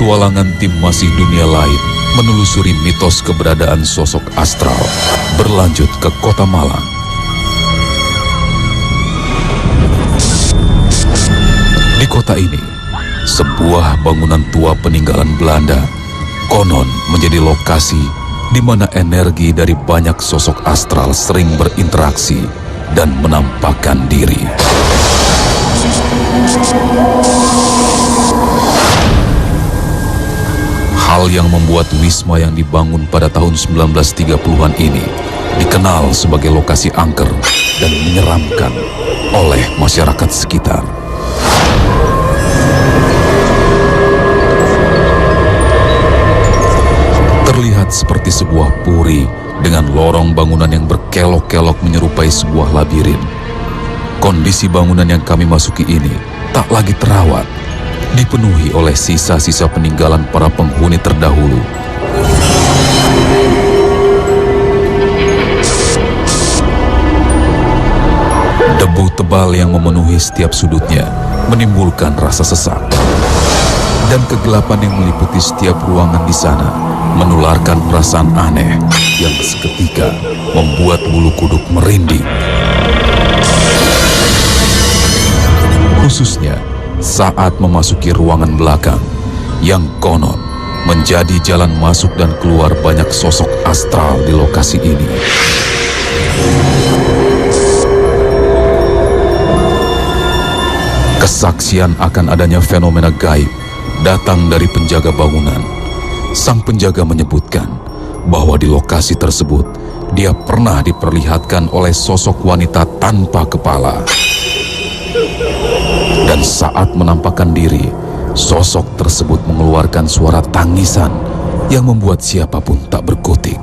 Petualangan tim Masih Dunia Lain menelusuri mitos keberadaan sosok astral berlanjut ke Kota Malang. Di kota ini, sebuah bangunan tua peninggalan Belanda konon menjadi lokasi di mana energi dari banyak sosok astral sering berinteraksi dan menampakkan diri. Hal yang membuat wisma yang dibangun pada tahun 1930-an ini dikenal sebagai lokasi angker dan menyeramkan oleh masyarakat sekitar. Terlihat seperti sebuah puri dengan lorong bangunan yang berkelok-kelok menyerupai sebuah labirin. Kondisi bangunan yang kami masuki ini tak lagi terawat, dipenuhi oleh sisa-sisa peninggalan para penghuni terdahulu. Debu tebal yang memenuhi setiap sudutnya menimbulkan rasa sesak. Dan kegelapan yang meliputi setiap ruangan di sana menularkan perasaan aneh yang seketika membuat bulu kuduk merinding. Khususnya saat memasuki ruangan belakang yang konon menjadi jalan masuk dan keluar banyak sosok astral di lokasi ini. Kesaksian akan adanya fenomena gaib datang dari penjaga bangunan. Sang penjaga menyebutkan bahwa di lokasi tersebut dia pernah diperlihatkan oleh sosok wanita tanpa kepala. Dan saat menampakkan diri, sosok tersebut mengeluarkan suara tangisan yang membuat siapapun tak berkutik.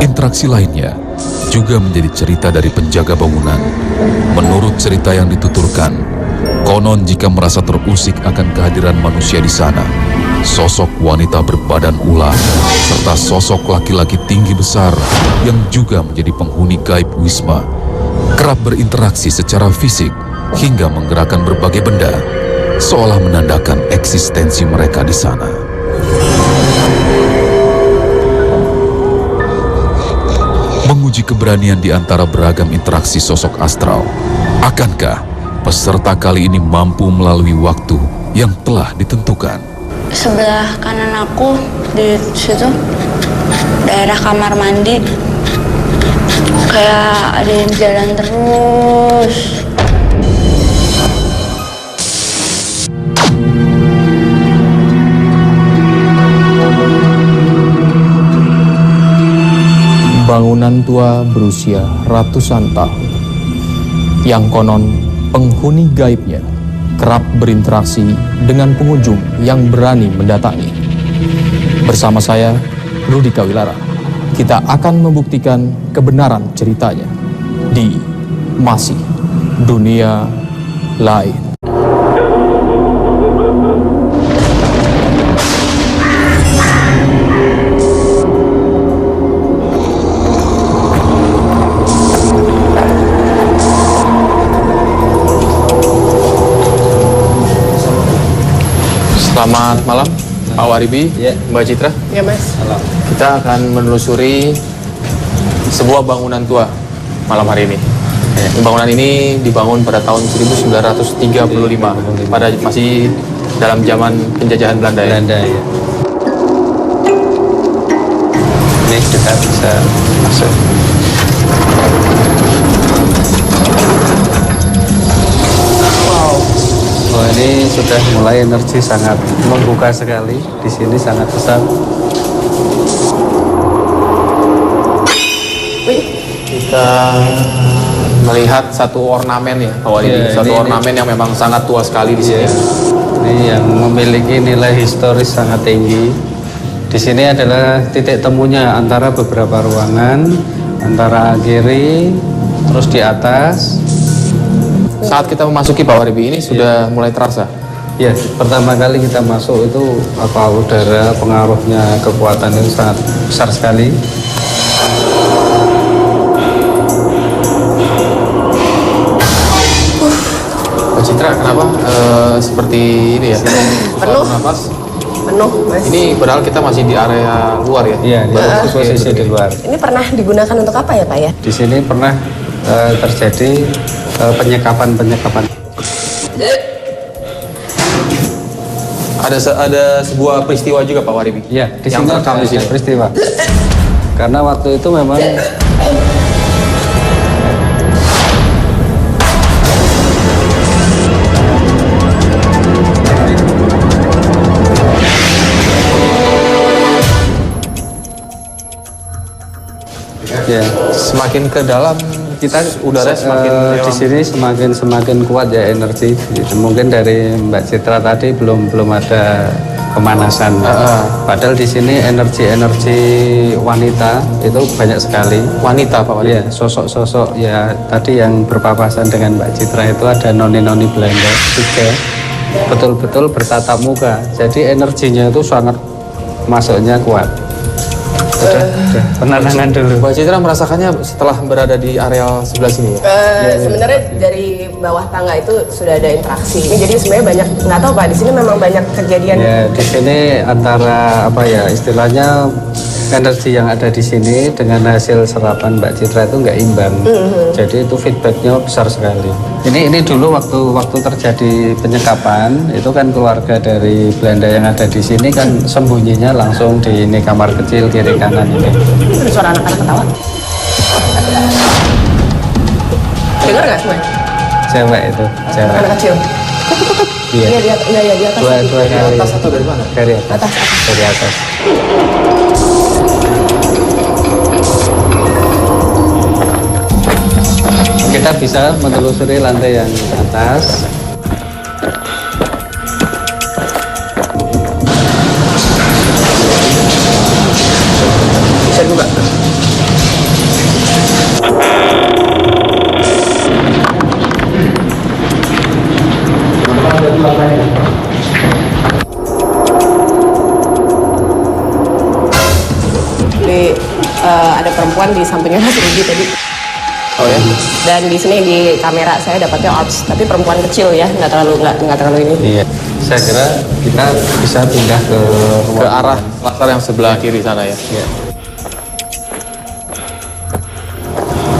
Interaksi lainnya juga menjadi cerita dari penjaga bangunan. Menurut cerita yang dituturkan, konon jika merasa terusik akan kehadiran manusia di sana, sosok wanita berbadan ular serta sosok laki-laki tinggi besar yang juga menjadi penghuni gaib wisma kerap berinteraksi secara fisik hingga menggerakkan berbagai benda, seolah menandakan eksistensi mereka di sana. Menguji keberanian di antara beragam interaksi sosok astral, akankah peserta kali ini mampu melalui waktu yang telah ditentukan? Sebelah kanan aku di situ daerah kamar mandi, kayak ada yang jalan terus. Bangunan tua berusia ratusan tahun yang konon penghuni gaibnya kerap berinteraksi dengan pengunjung yang berani mendatangi. Bersama saya, Rudi Kawilara, kita akan membuktikan kebenaran ceritanya di Masih Dunia Lain. Selamat malam, Pak Waribi, Mbak Citra. Ya, Mas. Kita akan menelusuri sebuah bangunan tua malam hari ini. Bangunan ini dibangun pada tahun 1935, pada masih dalam zaman penjajahan Belanda ya. Ini kita bisa masuk. Oh, ini sudah mulai energi sangat membuka sekali. Di sini sangat besar. Kita melihat satu ornamen ya, Pak Waribi. Satu ornamen yang memang sangat tua sekali di sini. Ini yang memiliki nilai historis sangat tinggi. Di sini adalah titik temunya antara beberapa ruangan, antara kiri, terus di atas. Saat kita memasuki Pak Waribi ini sudah mulai terasa. Ya, pertama kali kita masuk itu udara pengaruhnya kekuatan itu sangat besar sekali. Citra, kenapa seperti ini ya? Penuh. Nafas. Penuh, Mas. Ini padahal kita masih di area luar ya? Iya, di posisi di luar. Ini pernah digunakan untuk apa ya, Pak ya? Di sini pernah terjadi penyekapan. Ada sebuah peristiwa juga Pak Waribi? Iya, di yang sini terekam ada di sini. peristiwa. Karena waktu itu memang ya, Semakin ke dalam kita udara semakin di sini semakin kuat ya energi. Mungkin dari Mbak Citra tadi belum ada pemanasan. Padahal di sini energi wanita itu banyak sekali. wanita Pak Waribi. Ya, sosok-sosok ya tadi yang berpapasan dengan Mbak Citra itu ada noni-noni Belanda juga. Betul-betul bertatap muka. Jadi energinya itu sangat masuknya kuat. Udah, penenangan dulu. Mbak Citra merasakannya setelah berada di area sebelah sini ya? Sebenarnya dari bawah tangga itu sudah ada interaksi. Ini jadi sebenarnya banyak, nggak tahu Pak, di sini memang banyak kejadian. Ya, di sini antara apa ya istilahnya energi yang ada di sini dengan hasil serapan Mbak Citra itu nggak imbang. Jadi itu feedbacknya besar sekali. Ini dulu waktu terjadi penyekapan itu kan keluarga dari Belanda yang ada di sini kan sembunyinya langsung di ini kamar kecil kiri kanan ini. Ada suara anak-anak ketawa. Dengar nggak semuanya? Cewek itu, cewek. Anak kecil. Iya. Iya, di atas. Dua Dari kali. atas atau dari mana? Dari atas. Dari atas. Kita bisa menelusuri lantai yang atas. Bisa juga. Ada perempuan di sampingnya Mas Rudy tadi. Oh ya? Dan di sini di kamera saya dapatnya orbs, tapi perempuan kecil ya, nggak terlalu ini. Iya. Saya kira kita bisa pindah ke Ke arah latar yang sebelah kiri sana ya? Ya.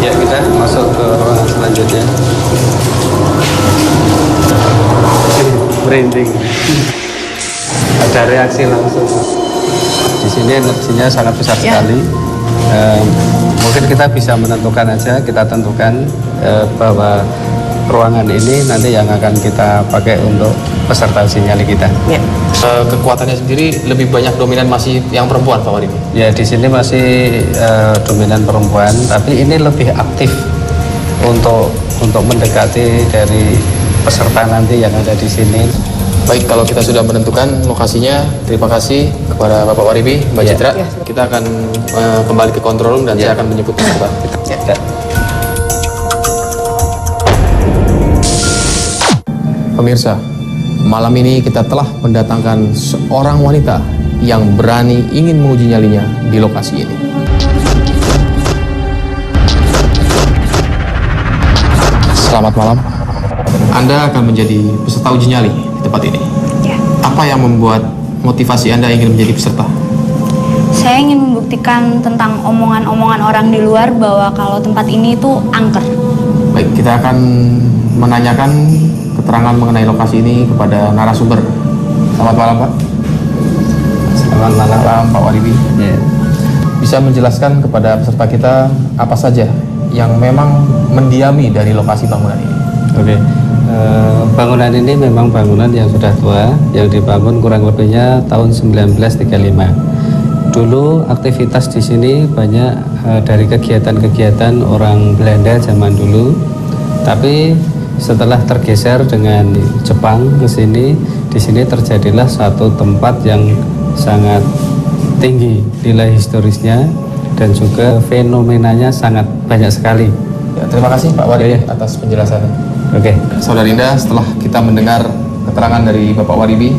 Ya, kita masuk ke ruangan selanjutnya. Merinding. Ada reaksi langsung. Di sini energinya sangat besar sekali. Mungkin kita bisa menentukan aja, kita tentukan bahwa ruangan ini nanti yang akan kita pakai untuk peserta uji nyali kita. Ya. Kekuatannya sendiri lebih banyak dominan masih yang perempuan Pak Waribi? Ya, di sini masih dominan perempuan, tapi ini lebih aktif untuk mendekati dari peserta nanti yang ada di sini. Baik, kalau kita sudah menentukan lokasinya, terima kasih kepada Bapak Waribi, Mbak Ya. Citra. Kita akan kembali ke control room dan saya akan menjemput peserta. Ya. Pemirsa, malam ini kita telah mendatangkan seorang wanita yang berani ingin menguji nyalinya di lokasi ini. Selamat malam. Anda akan menjadi peserta uji nyali di tempat ini. Ya. Apa yang membuat motivasi Anda ingin menjadi peserta? Saya ingin membuktikan tentang omongan-omongan orang di luar bahwa kalau tempat ini itu angker. Baik, kita akan menanyakan keterangan mengenai lokasi ini kepada narasumber. Selamat malam, Pak. Selamat malam. Pak Waribi. Ya. Bisa menjelaskan kepada peserta kita apa saja yang memang mendiami dari lokasi bangunan ini? Oke. Bangunan ini memang bangunan yang sudah tua, yang dibangun kurang lebihnya tahun 1935. Dulu aktivitas di sini banyak dari kegiatan-kegiatan orang Belanda zaman dulu, tapi setelah tergeser dengan Jepang ke sini, di sini terjadilah satu tempat yang sangat tinggi nilai historisnya dan juga fenomenanya sangat banyak sekali. Ya, terima kasih Pak Waribi Ya. atas penjelasannya. Oke. Saudara Indah, setelah kita mendengar keterangan dari Bapak Waribi,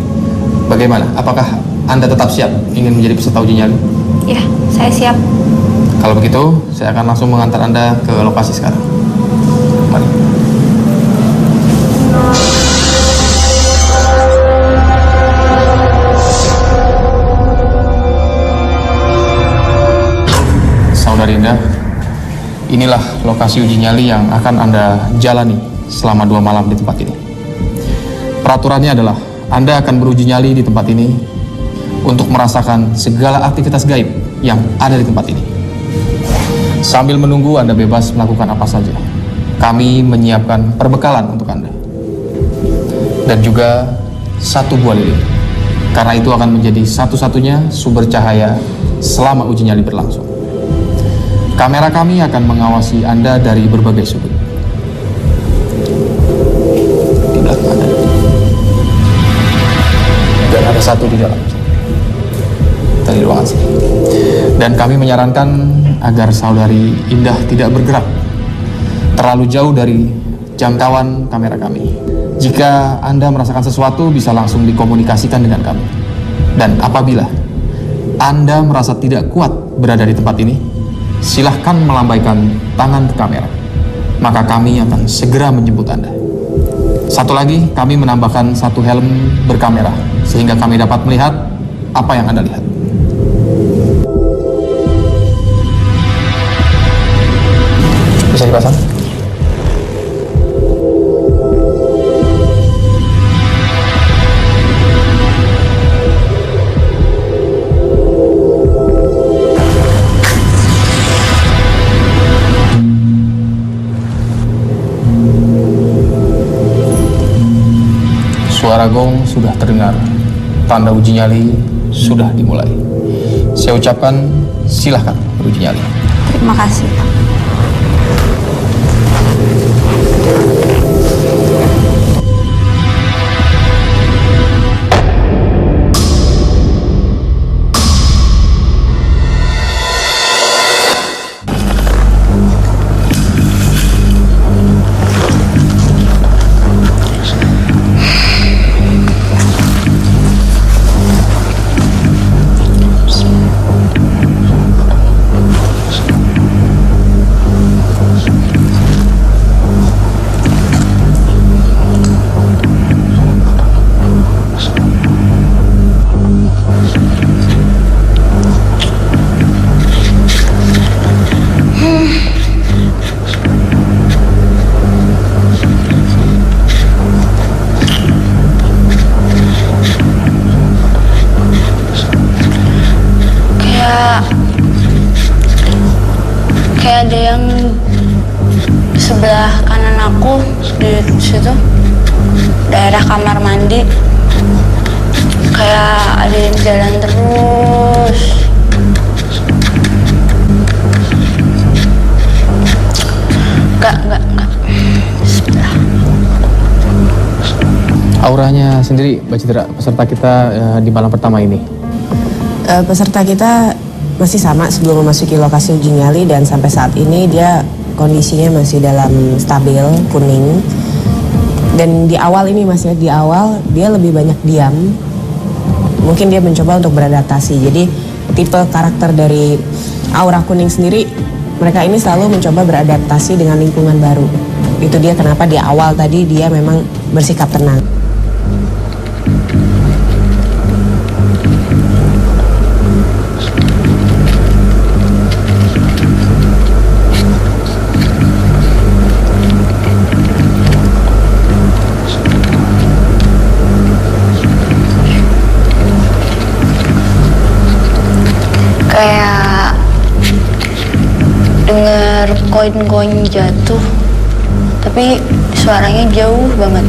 bagaimana? Apakah Anda tetap siap ingin menjadi peserta uji nyali? Ya, saya siap. Kalau begitu, saya akan langsung mengantar Anda ke lokasi sekarang. Mari. Marinda, inilah lokasi uji nyali yang akan Anda jalani selama 2 malam di tempat ini. Peraturannya adalah Anda akan beruji nyali di tempat ini untuk merasakan segala aktivitas gaib yang ada di tempat ini. Sambil menunggu, Anda bebas melakukan apa saja. Kami menyiapkan perbekalan untuk Anda. Dan juga 1 buah lilin. Karena itu akan menjadi satu-satunya sumber cahaya selama uji nyali berlangsung. Kamera kami akan mengawasi Anda dari berbagai sudut. Di belakang Anda. Dan ada 1 di dalam. Dari ruangan sini. Dan kami menyarankan agar saudari Indah tidak bergerak terlalu jauh dari jangkauan kamera kami. Jika Anda merasakan sesuatu, bisa langsung dikomunikasikan dengan kami. Dan apabila Anda merasa tidak kuat berada di tempat ini, silahkan melambaikan tangan ke kamera. Maka kami akan segera menjemput Anda. Satu lagi, kami menambahkan 1 helm berkamera, sehingga kami dapat melihat apa yang Anda lihat. Bisa dipasang? Suara gong sudah terdengar, tanda uji nyali sudah dimulai. Saya ucapkan silahkan beruji nyali. Terima kasih. Kayak ada yang sebelah kanan aku di situ, daerah kamar mandi. Kayak ada yang jalan terus. Enggak. Sebelah. Auranya sendiri, Mbak Citra, peserta kita di malam pertama ini. Peserta kita masih sama sebelum memasuki lokasi uji nyali, dan sampai saat ini dia kondisinya masih dalam stabil, kuning. Dan di awal ini di awal dia lebih banyak diam. Mungkin dia mencoba untuk beradaptasi. Jadi tipe karakter dari aura kuning sendiri, mereka ini selalu mencoba beradaptasi dengan lingkungan baru. Itu dia kenapa di awal tadi dia memang bersikap tenang. Kayak denger koin-koin jatuh, tapi suaranya jauh banget.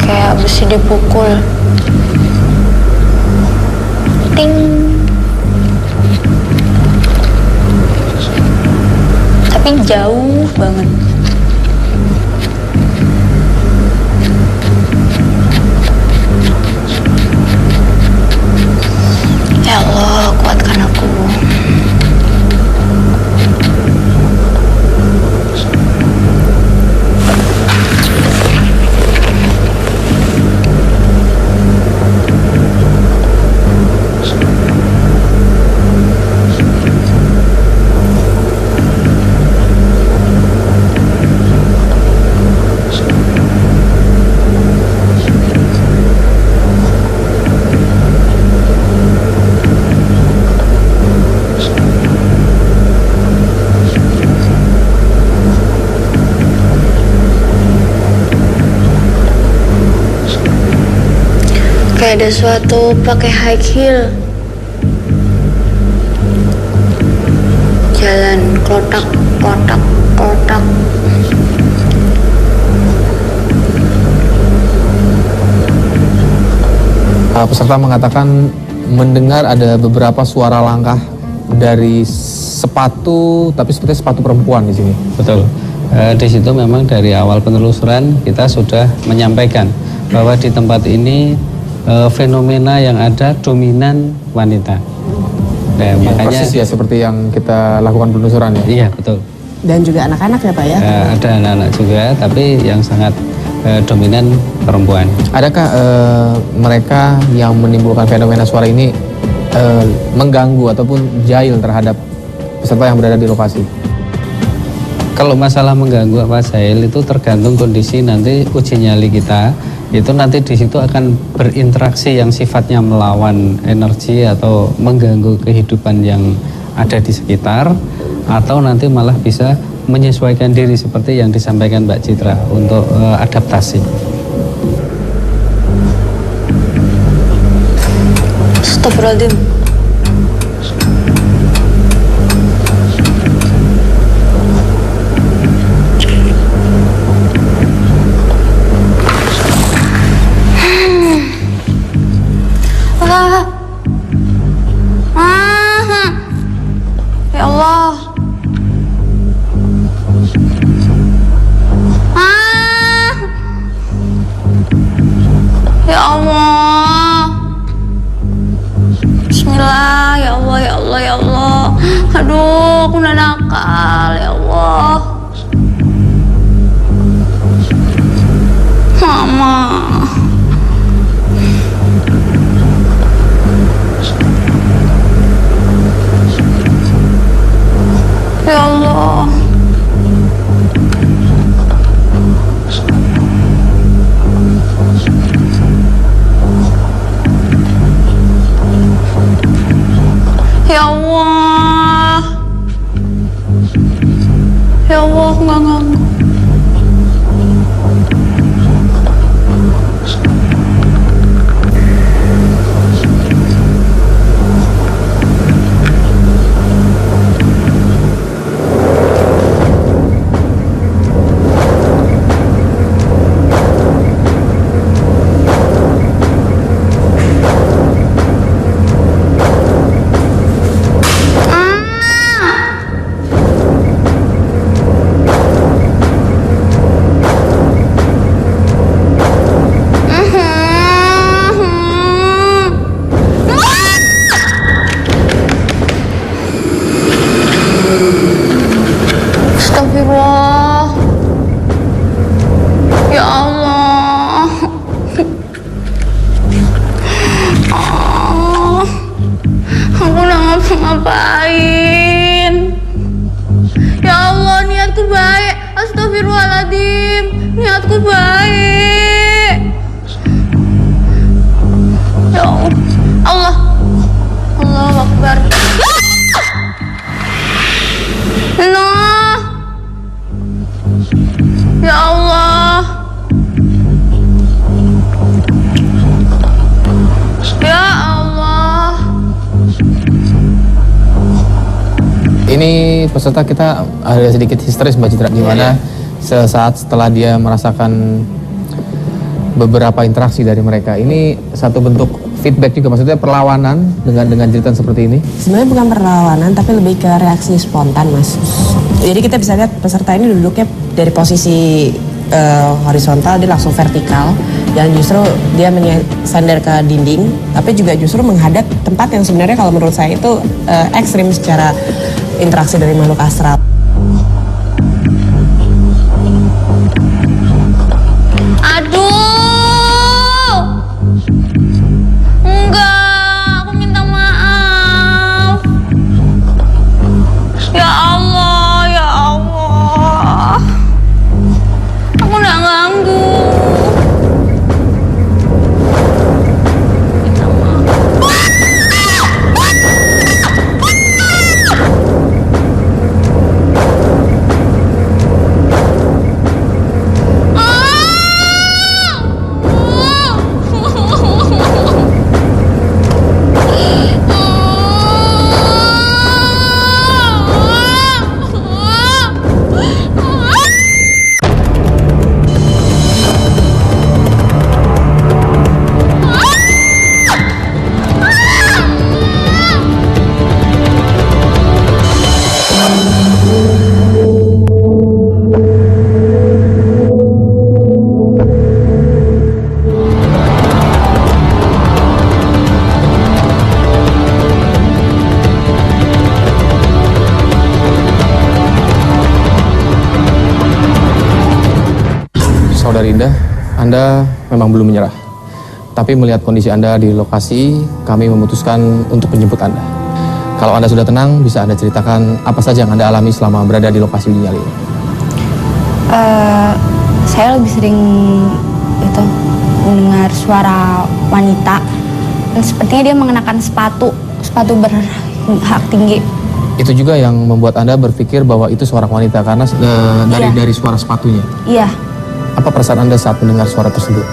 Kayak besi dipukul. Ting. Tapi jauh banget. Ya Allah, kuatkan aku. sesuatu pakai high heel. Jalan kotak, kotak, kotak. Peserta mengatakan mendengar ada beberapa suara langkah dari sepatu, tapi seperti sepatu perempuan di sini. Betul. Di situ memang dari awal penelusuran kita sudah menyampaikan bahwa di tempat ini fenomena yang ada dominan wanita. Nah, makanya persis ya seperti yang kita lakukan penelusuran ya. Iya, betul. Dan juga anak-anak ya Pak ya? Ada anak-anak juga, tapi yang sangat dominan perempuan. Adakah mereka yang menimbulkan fenomena suara ini mengganggu ataupun jahil terhadap peserta yang berada di lokasi? Kalau masalah mengganggu apa jahil itu tergantung kondisi nanti uji nyali kita. Itu nanti di situ akan berinteraksi yang sifatnya melawan energi atau mengganggu kehidupan yang ada di sekitar, atau nanti malah bisa menyesuaikan diri seperti yang disampaikan Mbak Citra untuk adaptasi. Astagfirullahaladzim. Ya Allah. Ya Allah. Bismillah, ya Allah, ya Allah, ya Allah. Aduh, aku udah nakal, ya Allah. Mama. Ya Allah. Ya Allah. Ya Allah, aku nggak ganggu. Astagfirullah. Ya Allah. Aku udah ngapa-ngapain. Ya Allah, niatku baik. Astagfirullahaladzim. Niatku baik. Ya Allah. Allahu Akbar. Allah. Ya Allah. Ya Allah. Ini peserta kita ada sedikit histeris Mbak Citra, gimana sesaat setelah dia merasakan beberapa interaksi dari mereka. Ini satu bentuk feedback juga, maksudnya perlawanan dengan cerita seperti ini. Sebenarnya bukan perlawanan, tapi lebih ke reaksi spontan, Mas. Jadi kita bisa lihat peserta ini duduknya dari posisi horizontal, dia langsung vertikal, dan justru dia sandar ke dinding, tapi juga justru menghadap tempat yang sebenarnya kalau menurut saya itu ekstrim secara interaksi dari makhluk astral. Aduh. Enggak, aku minta maaf. Ya Allah, ya Allah. Aku udah ganggu. Minta maaf. Anda memang belum menyerah. Tapi melihat kondisi Anda di lokasi, kami memutuskan untuk menjemput Anda. Kalau Anda sudah tenang, bisa Anda ceritakan apa saja yang Anda alami selama berada di lokasi uji nyali ini. Saya lebih sering itu mendengar suara wanita. Dan sepertinya dia mengenakan sepatu berhak tinggi. Itu juga yang membuat Anda berpikir bahwa itu suara wanita karena dari suara sepatunya. Iya, Apa perasaan Anda saat mendengar suara tersebut?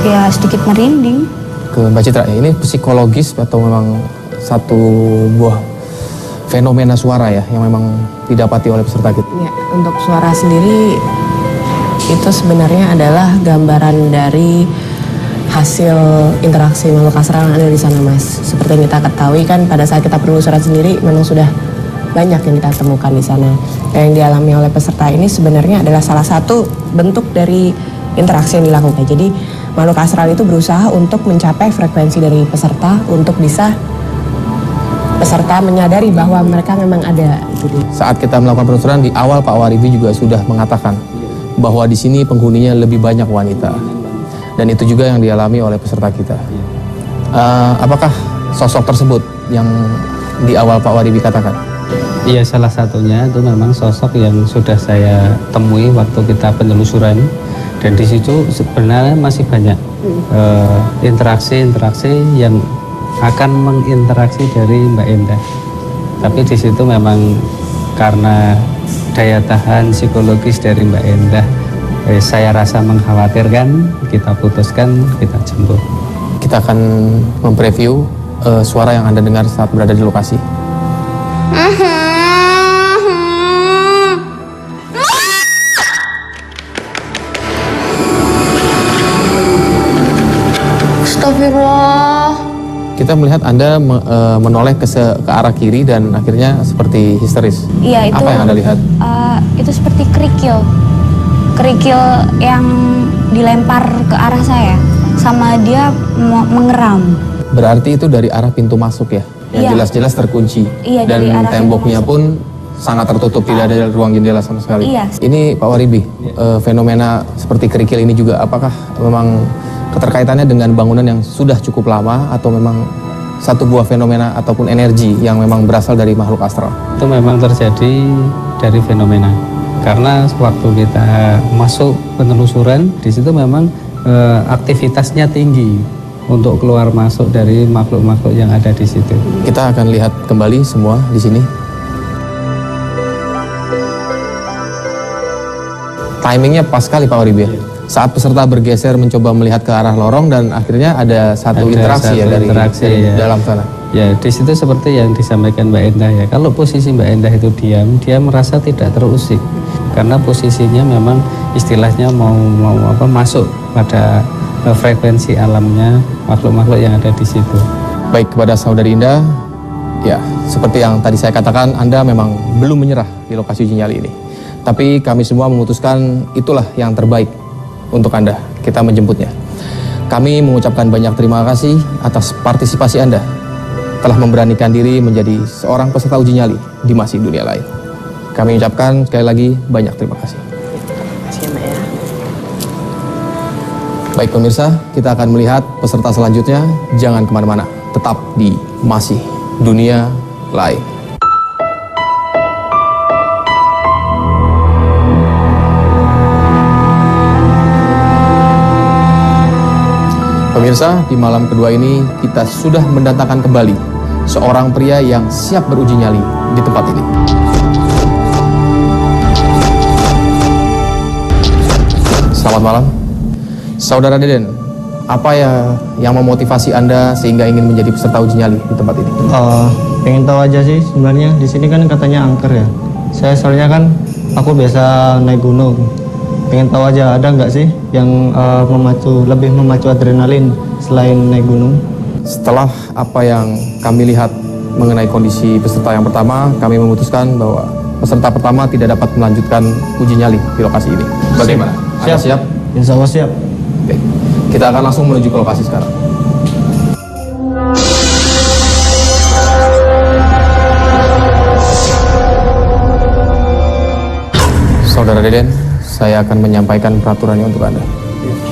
ya sedikit merinding. Ke Mbak Citra, ini psikologis atau memang satu buah fenomena suara ya yang memang didapati oleh peserta kita? Ya, untuk suara sendiri itu sebenarnya adalah gambaran dari hasil interaksi makhluk astral yang ada di sana, Mas. Seperti yang kita ketahui kan pada saat kita penelusuran sendiri memang sudah banyak yang kita temukan di sana. Dan yang dialami oleh peserta ini sebenarnya adalah salah satu bentuk dari interaksi yang dilakukan. Jadi makhluk astral itu berusaha untuk mencapai frekuensi dari peserta untuk bisa peserta menyadari bahwa mereka memang ada. Gitu. Saat kita melakukan penelusuran di awal, Pak Waribi juga sudah mengatakan bahwa di sini penghuninya lebih banyak wanita. Dan itu juga yang dialami oleh peserta kita. Apakah sosok tersebut yang di awal Pak Waribi katakan? Iya, salah satunya itu memang sosok yang sudah saya temui waktu kita penelusuran, dan di situ sebenarnya masih banyak interaksi yang akan menginteraksi dari Mbak Endah. Tapi di situ memang karena daya tahan psikologis dari Mbak Endah, saya rasa mengkhawatirkan, kita putuskan kita jemput. Kita akan mempreview suara yang Anda dengar saat berada di lokasi. Astagfirullah. Kita melihat Anda menoleh ke arah kiri dan akhirnya seperti histeris. Iya, itu. Apa yang Anda lihat? Itu seperti kerikil yang dilempar ke arah saya, sama dia mengeram. Berarti itu dari arah pintu masuk ya? Yang Iya. jelas-jelas terkunci. Iya, Dan dari arah temboknya pintu pun sangat tertutup, tidak ada ruang jendela sama sekali. Iya. Ini Pak Waribi, fenomena seperti kerikil ini juga apakah memang keterkaitannya dengan bangunan yang sudah cukup lama atau memang satu buah fenomena ataupun energi yang memang berasal dari makhluk astral? Itu memang terjadi dari fenomena. Karena waktu kita masuk penelusuran, di situ memang aktivitasnya tinggi untuk keluar masuk dari makhluk-makhluk yang ada di situ. Kita akan lihat kembali semua di sini. Timingnya pas sekali Pak Waribi ya. Saat peserta bergeser mencoba melihat ke arah lorong dan akhirnya ada satu interaksi ya dari dalam sana. Ya, di situ seperti yang disampaikan Mbak Endah ya. Kalau posisi Mbak Endah itu diam, dia merasa tidak terusik. Karena posisinya memang istilahnya mau masuk pada frekuensi alamnya makhluk-makhluk yang ada di situ. Baik, kepada saudari Indah, ya seperti yang tadi saya katakan, Anda memang belum menyerah di lokasi uji nyali ini. Tapi kami semua memutuskan itulah yang terbaik untuk Anda. Kita menjemputnya. Kami mengucapkan banyak terima kasih atas partisipasi Anda telah memberanikan diri menjadi seorang peserta uji nyali di Masih Dunia Lain. Kami ucapkan sekali lagi banyak terima kasih. Baik pemirsa, kita akan melihat peserta selanjutnya. Jangan kemana-mana, tetap di Masih Dunia Lain. Pemirsa, di malam kedua ini kita sudah mendatangkan kembali seorang pria yang siap beruji nyali di tempat ini. Selamat malam. Saudara Deden, apa ya yang memotivasi Anda sehingga ingin menjadi peserta uji nyali di tempat ini? Pengen tahu aja sih sebenarnya. Di sini kan katanya angker ya. Saya soalnya kan aku biasa naik gunung. Pengen tahu aja ada nggak sih yang lebih memacu adrenalin selain naik gunung? Setelah apa yang kami lihat mengenai kondisi peserta yang pertama, kami memutuskan bahwa peserta pertama tidak dapat melanjutkan uji nyali di lokasi ini. Bagaimana? Anda siap? Insya Allah siap. Oke. Kita akan langsung menuju ke lokasi sekarang. Saudara Deden, saya akan menyampaikan peraturannya untuk Anda.